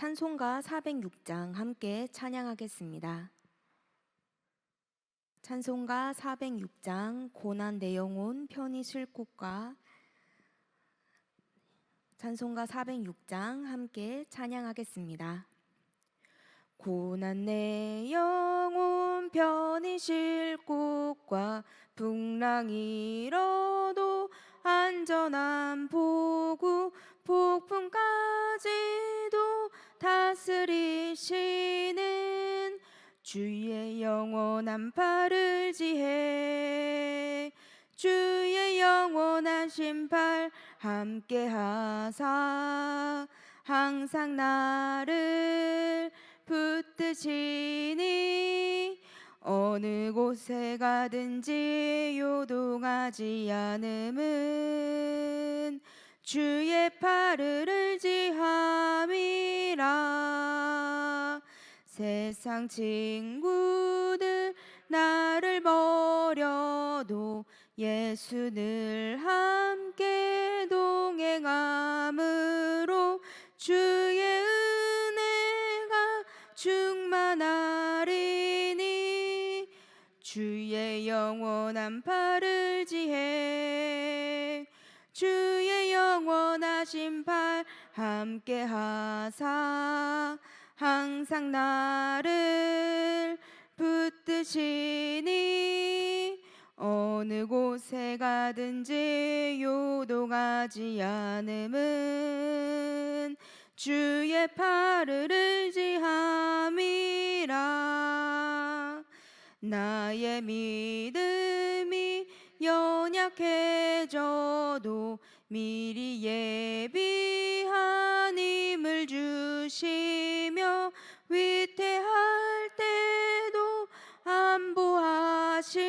찬송가 406장 함께 찬양하겠습니다. 찬송가 406장 고난 내 영혼 편히 쉴 곳과 찬송가 406장 함께 찬양하겠습니다. 고난 내 영혼 편히 쉴 곳과 풍랑이 일어도 안전한 보구 폭풍까지도 다스리시는 주의 영원한 팔을 지해 주의 영원한 신발 함께 하사 항상 나를 붙드시니 어느 곳에 가든지 요동하지 않음은 주의 팔을 의지함이라. 세상 친구들 나를 버려도 예수 늘 함께 동행함으로 주의 은혜가 충만하리니 주의 영원한 팔을 지해 주의 영원하신 팔 함께 하사 항상 나를 붙드시니 어느 곳에 가든지 요동하지 않음은 주의 팔을 의지함이라. 나의 믿음이 연약해져도 미리 예비한 힘을 주시며 위태할 때도 안보하시는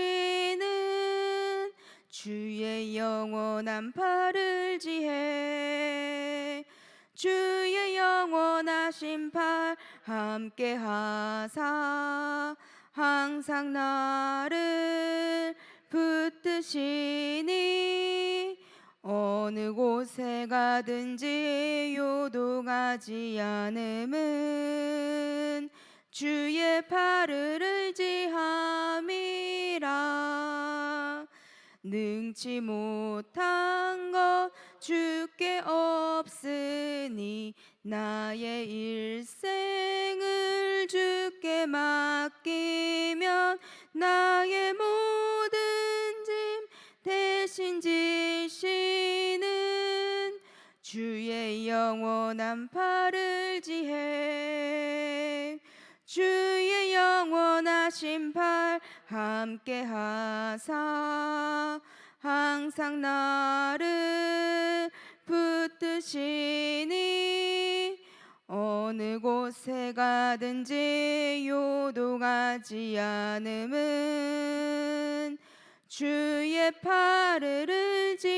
주의 영원한 팔을 지해 주의 영원하신 팔 함께 하사 항상 나를 붙드시니 어느 곳에 가든지 요동하지 않음은 주의 팔을 의지함이라. 능치 못한 것 주께 없으니 나의 일생을 주께 맡기면 나의 모든 짐 대신 지시는 주의 영원한 팔을 지해 주의 영원하신 팔 함께 하사 항상 나를 붙드시니 어느 곳에 가든지 요동하지 않음은 주의 팔을 의지함이라.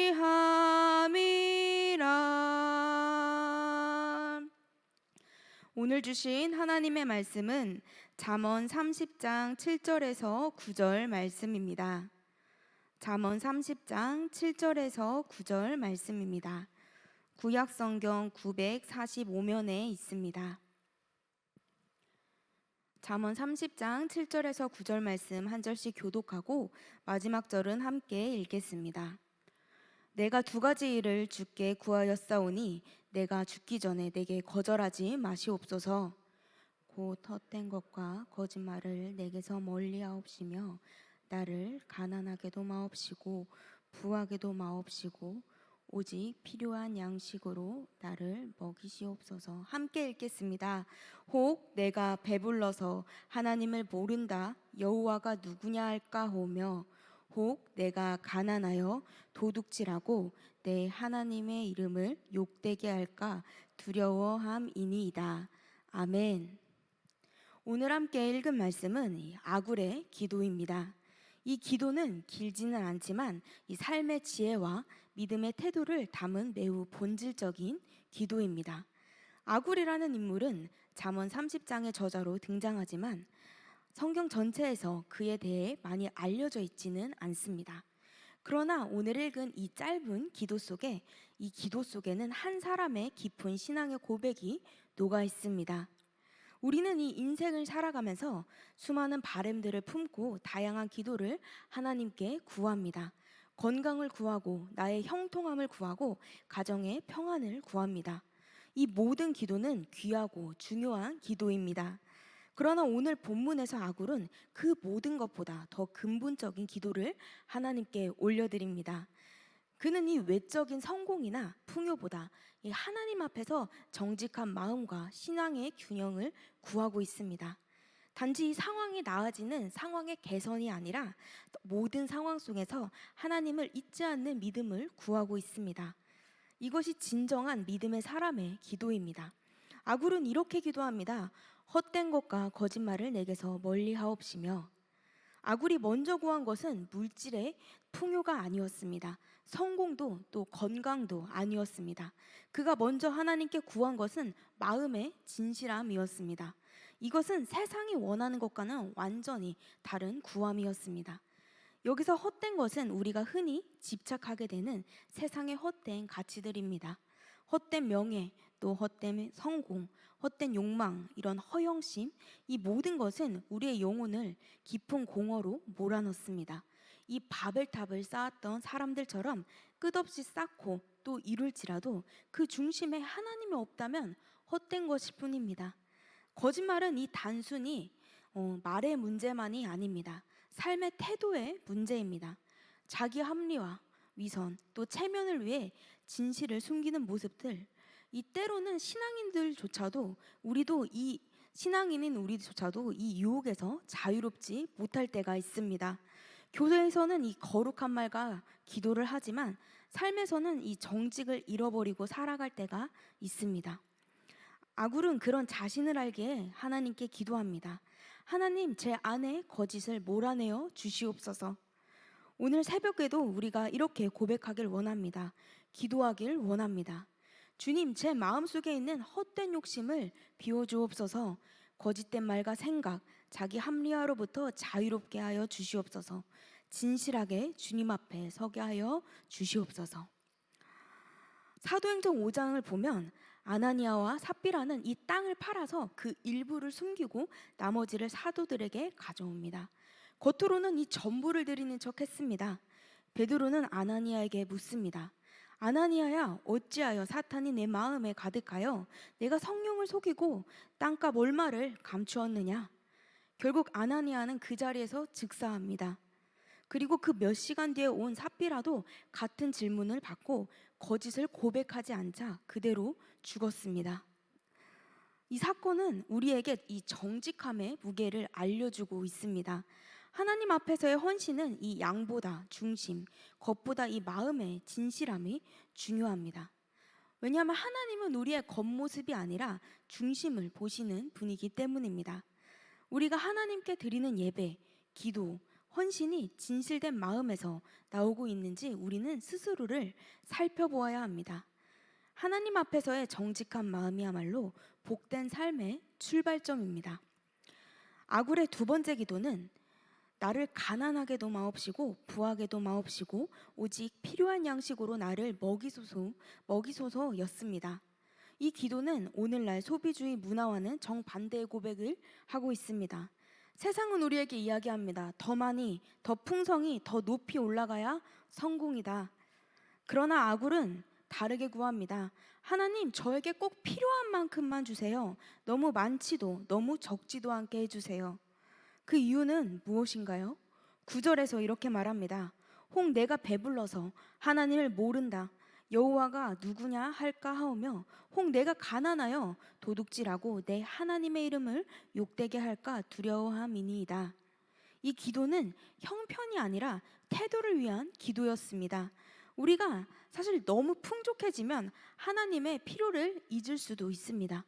오늘 주신 하나님의 말씀은 잠언 30장 7절에서 9절 말씀입니다. 잠언 30장 7절에서 9절 말씀입니다. 구약성경 945면에 있습니다. 잠언 30장 7절에서 9절 말씀 한 절씩 교독하고 마지막 절은 함께 읽겠습니다. 내가 두 가지 일을 주께 구하였사오니 내가 죽기 전에 내게 거절하지 마시옵소서. 곧 헛된 것과 거짓말을 내게서 멀리하옵시며 나를 가난하게도 마옵시고 부하게도 마옵시고 오직 필요한 양식으로 나를 먹이시옵소서. 함께 읽겠습니다. 혹 내가 배불러서 하나님을 모른다 여호와가 누구냐 할까 하며 혹 내가 가난하여 도둑질하고 내 하나님의 이름을 욕되게 할까 두려워함이니이다. 아멘. 오늘 함께 읽은 말씀은 아굴의 기도입니다. 이 기도는 길지는 않지만 이 삶의 지혜와 믿음의 태도를 담은 매우 본질적인 기도입니다. 아굴이라는 인물은 잠언 30장의 저자로 등장하지만 성경 전체에서 그에 대해 많이 알려져 있지는 않습니다. 그러나 오늘 읽은 이 짧은 기도 속에 이 기도 속에는 한 사람의 깊은 신앙의 고백이 녹아 있습니다. 우리는 이 인생을 살아가면서 수많은 바램들을 품고 다양한 기도를 하나님께 구합니다. 건강을 구하고 나의 형통함을 구하고 가정의 평안을 구합니다. 이 모든 기도는 귀하고 중요한 기도입니다. 그러나 오늘 본문에서 아굴은 그 모든 것보다 더 근본적인 기도를 하나님께 올려드립니다. 그는 이 외적인 성공이나 풍요보다 이 하나님 앞에서 정직한 마음과 신앙의 균형을 구하고 있습니다. 단지 이 상황이 나아지는 상황의 개선이 아니라 모든 상황 속에서 하나님을 잊지 않는 믿음을 구하고 있습니다. 이것이 진정한 믿음의 사람의 기도입니다. 아굴은 이렇게 기도합니다. 헛된 것과 거짓말을 내게서 멀리 하옵시며. 아굴이 먼저 구한 것은 물질의 풍요가 아니었습니다. 성공도 또 건강도 아니었습니다. 그가 먼저 하나님께 구한 것은 마음의 진실함이었습니다. 이것은 세상이 원하는 것과는 완전히 다른 구함이었습니다. 여기서 헛된 것은 우리가 흔히 집착하게 되는 세상의 헛된 가치들입니다. 헛된 명예, 또 헛된 성공, 헛된 욕망, 이런 허영심, 이 모든 것은 우리의 영혼을 깊은 공허로 몰아넣습니다. 이 바벨탑을 쌓았던 사람들처럼 끝없이 쌓고 또 이룰지라도 그 중심에 하나님이 없다면 헛된 것일 뿐입니다. 거짓말은 이 단순히 말의 문제만이 아닙니다. 삶의 태도의 문제입니다. 자기 합리화, 위선, 또 체면을 위해 진실을 숨기는 모습들, 이 때로는 신앙인인 우리조차도 이 유혹에서 자유롭지 못할 때가 있습니다. 교회에서는 이 거룩한 말과 기도를 하지만 삶에서는 이 정직을 잃어버리고 살아갈 때가 있습니다. 아굴은 그런 자신을 알기에 하나님께 기도합니다. 하나님, 제 안에 거짓을 몰아내어 주시옵소서. 오늘 새벽에도 우리가 이렇게 고백하길 원합니다. 기도하길 원합니다. 주님, 제 마음속에 있는 헛된 욕심을 비워주옵소서. 거짓된 말과 생각, 자기 합리화로부터 자유롭게 하여 주시옵소서. 진실하게 주님 앞에 서게 하여 주시옵소서. 사도행전 5장을 보면 아나니아와 삽비라는 이 땅을 팔아서 그 일부를 숨기고 나머지를 사도들에게 가져옵니다. 겉으로는 이 전부를 드리는 척 했습니다. 베드로는 아나니아에게 묻습니다. 아나니아야, 어찌하여 사탄이 내 마음에 가득하여 내가 성령을 속이고 땅값 얼마를 감추었느냐? 결국 아나니아는 그 자리에서 즉사합니다. 그리고 그 몇 시간 뒤에 온 삽비라도 같은 질문을 받고 거짓을 고백하지 않자 그대로 죽었습니다. 이 사건은 우리에게 이 정직함의 무게를 알려주고 있습니다. 하나님 앞에서의 헌신은 이 양보다 중심, 겉보다 이 마음의 진실함이 중요합니다. 왜냐하면 하나님은 우리의 겉모습이 아니라 중심을 보시는 분이기 때문입니다. 우리가 하나님께 드리는 예배, 기도, 헌신이 진실된 마음에서 나오고 있는지 우리는 스스로를 살펴보아야 합니다. 하나님 앞에서의 정직한 마음이야말로 복된 삶의 출발점입니다. 아굴의 두 번째 기도는 나를 가난하게도 마옵시고 부하게도 마옵시고 오직 필요한 양식으로 나를 먹이소서였습니다. 이 기도는 오늘날 소비주의 문화와는 정반대의 고백을 하고 있습니다. 세상은 우리에게 이야기합니다. 더 많이, 더 풍성히, 더 높이 올라가야 성공이다. 그러나 아굴은 다르게 구합니다. 하나님, 저에게 꼭 필요한 만큼만 주세요. 너무 많지도 너무 적지도 않게 해주세요. 그 이유는 무엇인가요? 9절에서 이렇게 말합니다. 혹 내가 배불러서 하나님을 모른다. 여호와가 누구냐 할까 하오며 혹 내가 가난하여 도둑질하고 내 하나님의 이름을 욕되게 할까 두려워함이니이다. 이 기도는 형편이 아니라 태도를 위한 기도였습니다. 우리가 사실 너무 풍족해지면 하나님의 필요를 잊을 수도 있습니다.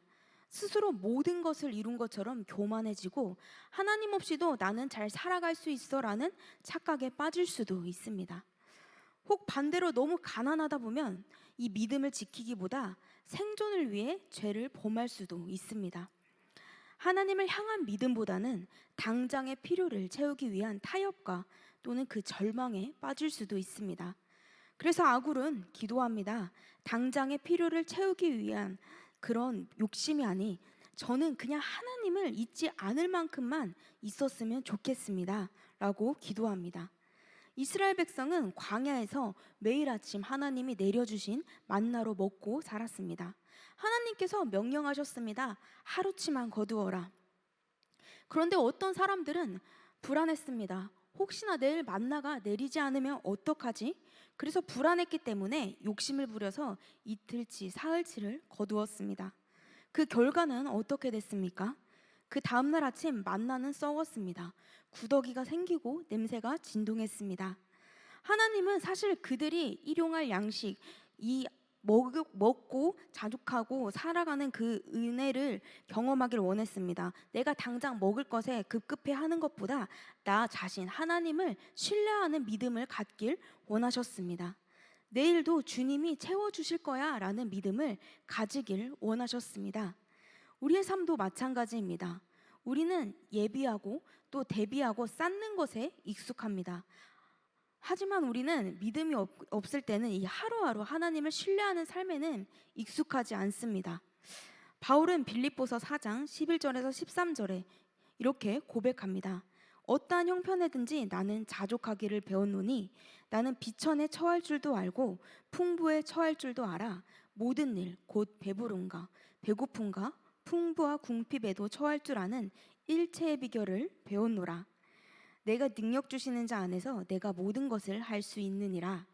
스스로 모든 것을 이룬 것처럼 교만해지고 하나님 없이도 나는 잘 살아갈 수 있어라는 착각에 빠질 수도 있습니다. 혹 반대로 너무 가난하다 보면 이 믿음을 지키기보다 생존을 위해 죄를 범할 수도 있습니다. 하나님을 향한 믿음보다는 당장의 필요를 채우기 위한 타협과 또 또는 그 절망에 빠질 수도 있습니다. 그래서 아굴은 기도합니다. 당장의 필요를 채우기 위한 그런 욕심이 아니, 저는 그냥 하나님을 잊지 않을 만큼만 있었으면 좋겠습니다 라고 기도합니다. 이스라엘 백성은 광야에서 매일 아침 하나님이 내려주신 만나로 먹고 살았습니다. 하나님께서 명령하셨습니다. 하루치만 거두어라. 그런데 어떤 사람들은 불안했습니다. 혹시나 내일 만나가 내리지 않으면 어떡하지? 그래서 불안했기 때문에 욕심을 부려서 이틀치, 사흘치를 거두었습니다. 그 결과는 어떻게 됐습니까? 그 다음날 아침 만나는 썩었습니다. 구더기가 생기고 냄새가 진동했습니다. 하나님은 사실 그들이 일용할 양식, 이 먹고 자족하고 살아가는 그 은혜를 경험하길 원했습니다. 내가 당장 먹을 것에 급급해 하는 것보다 나 자신 하나님을 신뢰하는 믿음을 갖길 원하셨습니다. 내일도 주님이 채워주실 거야 라는 믿음을 가지길 원하셨습니다. 우리의 삶도 마찬가지입니다. 우리는 예비하고 또 대비하고 쌓는 것에 익숙합니다. 하지만 우리는 믿음이 없을 때는 이 하루하루 하나님을 신뢰하는 삶에는 익숙하지 않습니다. 바울은 빌립보서 4장 11절에서 13절에 이렇게 고백합니다. 어떠한 형편에든지 나는 자족하기를 배웠노니 나는 비천에 처할 줄도 알고 풍부에 처할 줄도 알아. 모든 일 곧 배부름과 배고픔과 풍부와 궁핍에도 처할 줄 아는 일체의 비결을 배웠노라. 내가 능력 주시는 자 안에서 내가 모든 것을 할 수 있느니라.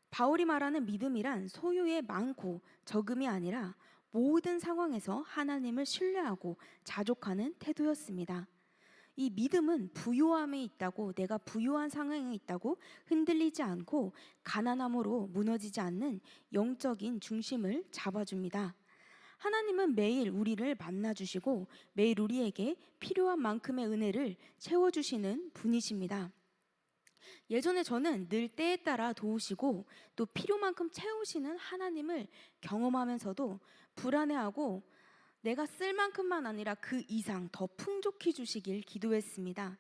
바울이 말하는 믿음이란 소유의 많고 적음이 아니라 모든 상황에서 하나님을 신뢰하고 자족하는 태도였습니다. 이 믿음은 부요함에 있다고, 내가 부요한 상황에 있다고 흔들리지 않고 가난함으로 무너지지 않는 영적인 중심을 잡아줍니다. 하나님은 매일 우리를 만나주시고 매일 우리에게 필요한 만큼의 은혜를 채워주시는 분이십니다. 예전에 저는 늘 때에 따라 도우시고 또 필요만큼 채우시는 하나님을 경험하면서도 불안해하고 내가 쓸 만큼만 아니라 그 이상 더 풍족히 주시길 기도했습니다.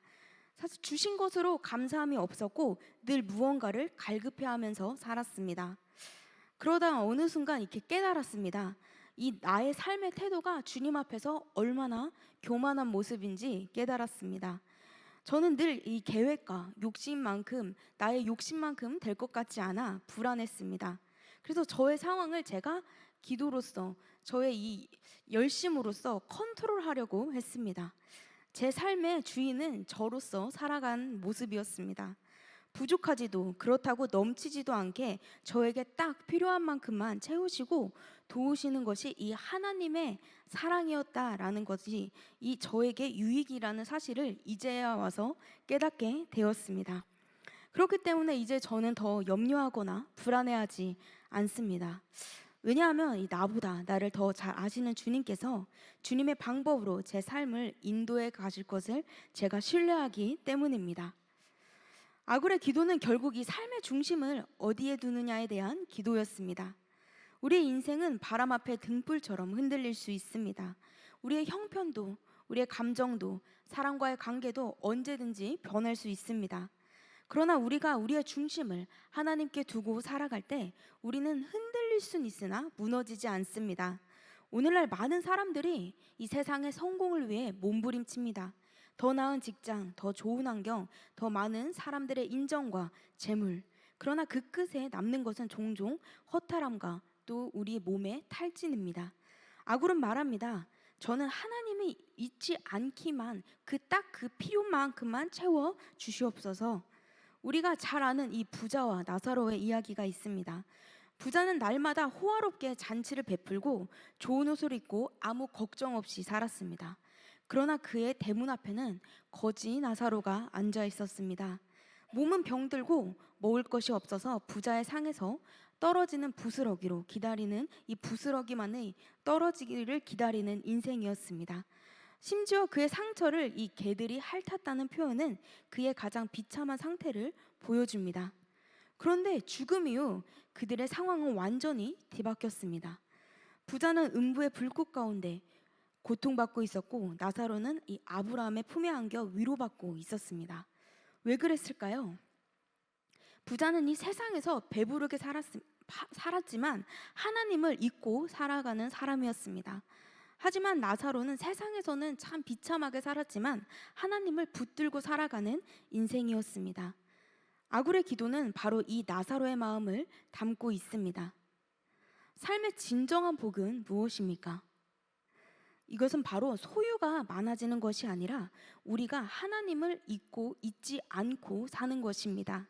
사실 주신 것으로 감사함이 없었고 늘 무언가를 갈급해하면서 살았습니다. 그러다 어느 순간 이렇게 깨달았습니다. 이 나의 삶의 태도가 주님 앞에서 얼마나 교만한 모습인지 깨달았습니다. 저는 늘 이 계획과 욕심만큼, 나의 욕심만큼 될 것 같지 않아 불안했습니다. 그래서 저의 상황을 제가 기도로서, 저의 이 열심으로써 컨트롤하려고 했습니다. 제 삶의 주인은 저로서 살아간 모습이었습니다. 부족하지도, 그렇다고 넘치지도 않게 저에게 딱 필요한 만큼만 채우시고 도우시는 것이 이 하나님의 사랑이었다라는 것이 이 저에게 유익이라는 사실을 이제야 와서 깨닫게 되었습니다. 그렇기 때문에 이제 저는 더 염려하거나 불안해하지 않습니다. 왜냐하면 이 나보다 나를 더 잘 아시는 주님께서 주님의 방법으로 제 삶을 인도해 가실 것을 제가 신뢰하기 때문입니다. 아굴의 기도는 결국 이 삶의 중심을 어디에 두느냐에 대한 기도였습니다. 우리의 인생은 바람 앞에 등불처럼 흔들릴 수 있습니다. 우리의 형편도, 우리의 감정도, 사람과의 관계도 언제든지 변할 수 있습니다. 그러나 우리가 우리의 중심을 하나님께 두고 살아갈 때 우리는 흔들릴 수는 있으나 무너지지 않습니다. 오늘날 많은 사람들이 이 세상의 성공을 위해 몸부림칩니다. 더 나은 직장, 더 좋은 환경, 더 많은 사람들의 인정과 재물. 그러나 그 끝에 남는 것은 종종 허탈함과 또 우리 몸의 탈진입니다. 아굴은 말합니다. 저는 하나님이 잊지 않기만 딱 그 필요만큼만 채워 주시옵소서. 우리가 잘 아는 이 부자와 나사로의 이야기가 있습니다. 부자는 날마다 호화롭게 잔치를 베풀고 좋은 옷을 입고 아무 걱정 없이 살았습니다. 그러나 그의 대문 앞에는 거지 나사로가 앉아 있었습니다. 몸은 병들고 먹을 것이 없어서 부자의 상에서 떨어지는 부스러기로 기다리는, 이 부스러기만의 떨어지기를 기다리는 인생이었습니다. 심지어 그의 상처를 이 개들이 핥았다는 표현은 그의 가장 비참한 상태를 보여줍니다. 그런데 죽음 이후 그들의 상황은 완전히 뒤바뀌었습니다. 부자는 음부의 불꽃 가운데 고통받고 있었고 나사로는 이 아브라함의 품에 안겨 위로받고 있었습니다. 왜 그랬을까요? 부자는 이 세상에서 배부르게 살았지만 하나님을 잊고 살아가는 사람이었습니다. 하지만 나사로는 세상에서는 참 비참하게 살았지만 하나님을 붙들고 살아가는 인생이었습니다. 아굴의 기도는 바로 이 나사로의 마음을 담고 있습니다. 삶의 진정한 복은 무엇입니까? 이것은 바로 소유가 많아지는 것이 아니라 우리가 하나님을 잊지 않고 사는 것입니다.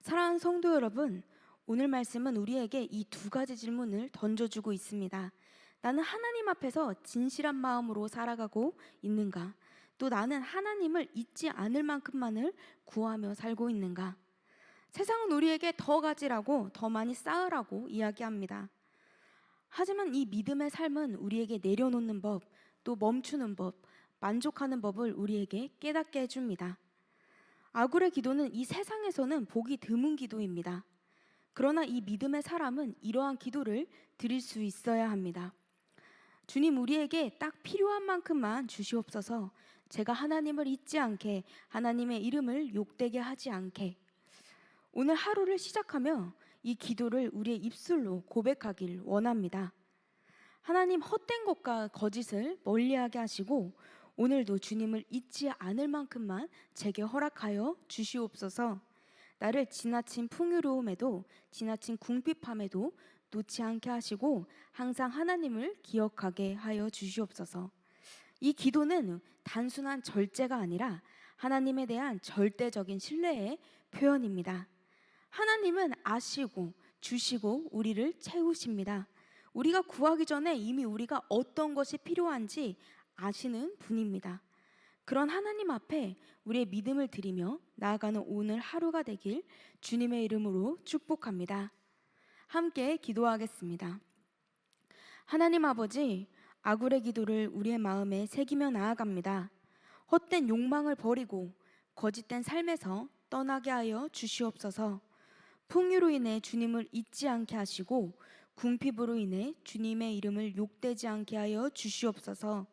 사랑하는 성도 여러분, 오늘 말씀은 우리에게 이 두 가지 질문을 던져주고 있습니다. 나는 하나님 앞에서 진실한 마음으로 살아가고 있는가? 또 나는 하나님을 잊지 않을 만큼만을 구하며 살고 있는가? 세상은 우리에게 더 가지라고, 더 많이 쌓으라고 이야기합니다. 하지만 이 믿음의 삶은 우리에게 내려놓는 법, 또 멈추는 법, 만족하는 법을 우리에게 깨닫게 해줍니다. 아굴의 기도는 이 세상에서는 보기 드문 기도입니다. 그러나 이 믿음의 사람은 이러한 기도를 드릴 수 있어야 합니다. 주님, 우리에게 딱 필요한 만큼만 주시옵소서. 제가 하나님을 잊지 않게, 하나님의 이름을 욕되게 하지 않게. 오늘 하루를 시작하며 이 기도를 우리의 입술로 고백하길 원합니다. 하나님, 헛된 것과 거짓을 멀리하게 하시고 오늘도 주님을 잊지 않을 만큼만 제게 허락하여 주시옵소서. 나를 지나친 풍요로움에도, 지나친 궁핍함에도 놓지 않게 하시고 항상 하나님을 기억하게 하여 주시옵소서. 이 기도는 단순한 절제가 아니라 하나님에 대한 절대적인 신뢰의 표현입니다. 하나님은 아시고 주시고 우리를 채우십니다. 우리가 구하기 전에 이미 우리가 어떤 것이 필요한지 아시는 분입니다. 그런 하나님 앞에 우리의 믿음을 드리며 나아가는 오늘 하루가 되길 주님의 이름으로 축복합니다. 함께 기도하겠습니다. 하나님 아버지, 아굴의 기도를 우리의 마음에 새기며 나아갑니다. 헛된 욕망을 버리고 거짓된 삶에서 떠나게 하여 주시옵소서. 풍요로 인해 주님을 잊지 않게 하시고 궁핍으로 인해 주님의 이름을 욕되지 않게 하여 주시옵소서.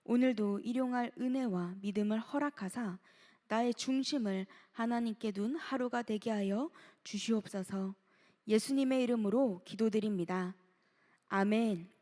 오늘도 일용할 은혜와 믿음을 허락하사 나의 중심을 하나님께 둔 하루가 되게 하여 주시옵소서. 예수님의 이름으로 기도드립니다. 아멘.